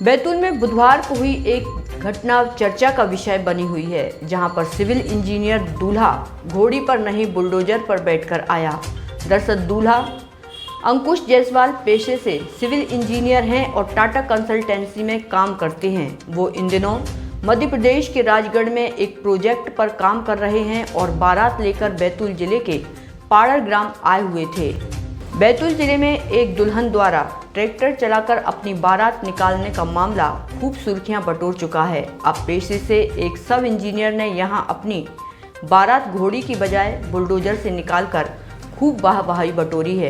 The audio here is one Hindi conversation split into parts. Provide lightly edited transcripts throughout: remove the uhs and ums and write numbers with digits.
बैतूल में बुधवार को हुई एक घटना चर्चा का विषय बनी हुई है, जहां पर सिविल इंजीनियर दूल्हा घोड़ी पर नहीं बुलडोजर पर बैठकर आया। दरअसल दूल्हा अंकुश जायसवाल पेशे से सिविल इंजीनियर हैं और टाटा कंसल्टेंसी में काम करते हैं। वो इन दिनों मध्य प्रदेश के राजगढ़ में एक प्रोजेक्ट पर काम कर रहे हैं और बारात लेकर बैतूल जिले के पाड़र ग्राम आए हुए थे। बैतूल जिले में एक दुल्हन द्वारा ट्रैक्टर चलाकर अपनी बारात निकालने का मामला खूब सुर्खियां बटोर चुका है। अब पेशे से एक सब इंजीनियर ने यहां अपनी बारात घोड़ी की बजाय बुलडोजर से निकालकर खूब वाहवाही बटोरी है।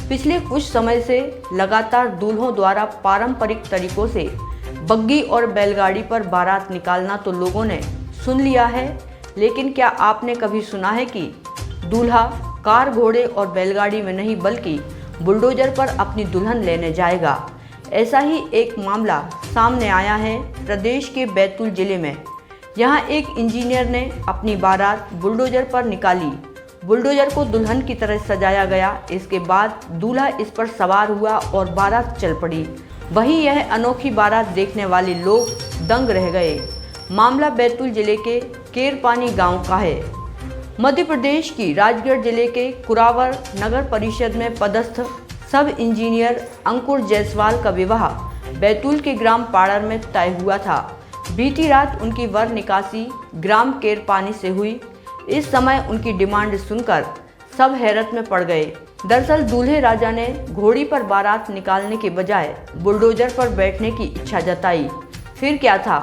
पिछले कुछ समय से लगातार दूल्हों द्वारा पारंपरिक तरीकों से बग्गी और बैलगाड़ी पर बारात निकालना तो लोगों ने सुन लिया है, लेकिन क्या आपने कभी सुना है कि दूल्हा कार, घोड़े और बैलगाड़ी में नहीं बल्कि बुलडोजर पर अपनी दुल्हन लेने जाएगा? ऐसा ही एक मामला सामने आया है प्रदेश के बैतूल जिले में। यहाँ एक इंजीनियर ने अपनी बारात बुलडोजर पर निकाली। बुलडोजर को दुल्हन की तरह सजाया गया। इसके बाद दूल्हा इस पर सवार हुआ और बारात चल पड़ी। वहीं यह अनोखी बारात देखने वाले लोग दंग रह गए। मामला बैतूल जिले के केरपानी गांव का है। मध्य प्रदेश की राजगढ़ जिले के कुरावर नगर परिषद में पदस्थ सब इंजीनियर अंकुर जायसवाल का विवाह बैतूल के ग्राम पाड़र में तय हुआ था। बीती रात उनकी वर निकासी ग्राम केरपानी से हुई। इस समय उनकी डिमांड सुनकर सब हैरत में पड़ गए। दरअसल दूल्हे राजा ने घोड़ी पर बारात निकालने के बजाय बुलडोजर पर बैठने की इच्छा जताई। फिर क्या था,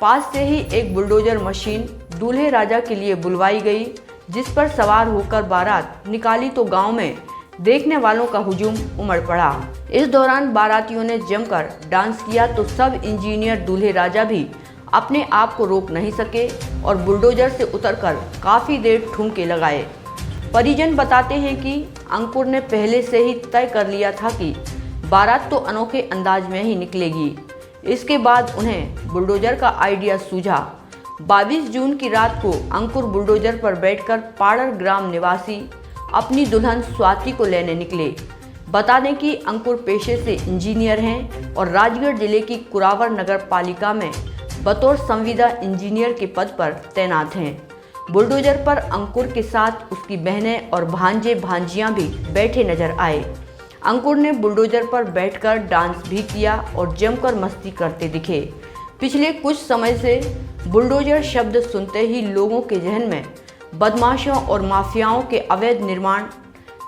पास से ही एक बुलडोजर मशीन दूल्हे राजा के लिए बुलवाई गई, जिस पर सवार होकर बारात निकाली तो गांव में देखने वालों का हुजूम उमड़ पड़ा। इस दौरान बारातियों ने जमकर डांस किया तो सब इंजीनियर दूल्हे राजा भी अपने आप को रोक नहीं सके और बुलडोजर से उतरकर काफ़ी देर ठुमके लगाए। परिजन बताते हैं कि अंकुर ने पहले से ही तय कर लिया था कि बारात तो अनोखे अंदाज में ही निकलेगी। इसके बाद उन्हें बुलडोजर का आइडिया सूझा। 22 जून की रात को अंकुर बुलडोजर पर बैठकर पाड़र ग्राम निवासी अपनी दुल्हन स्वाति को लेने निकले। बता दें कि अंकुर पेशे से इंजीनियर हैं और राजगढ़ जिले की कुरावर नगर पालिका में बतौर संविदा इंजीनियर के पद पर तैनात हैं। बुलडोजर पर अंकुर के साथ उसकी बहनें और भांजे भांजियां भी बैठे नजर आए। अंकुर ने बुलडोजर पर बैठकर डांस भी किया और जमकर मस्ती करते दिखे। पिछले कुछ समय से बुलडोजर शब्द सुनते ही लोगों के जहन में बदमाशों और माफियाओं के अवैध निर्माण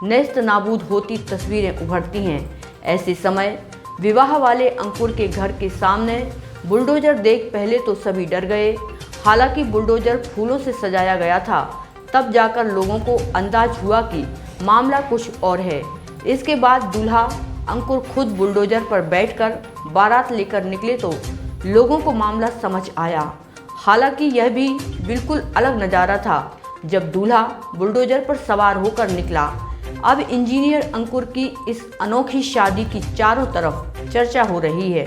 नेस्त नाबूद होती तस्वीरें उभरती हैं। ऐसे समय विवाह वाले अंकुर के घर के सामने बुलडोजर देख पहले तो सभी डर गए। हालांकि बुलडोजर फूलों से सजाया गया था, तब जाकर लोगों को अंदाज हुआ कि मामला कुछ और है। इसके बाद दूल्हा अंकुर खुद बुलडोजर पर बैठकर बारात लेकर निकले तो लोगों को मामला समझ आया। हालांकि यह भी बिल्कुल अलग नज़ारा था जब दूल्हा बुलडोजर पर सवार होकर निकला। अब इंजीनियर अंकुर की इस अनोखी शादी की चारों तरफ चर्चा हो रही है।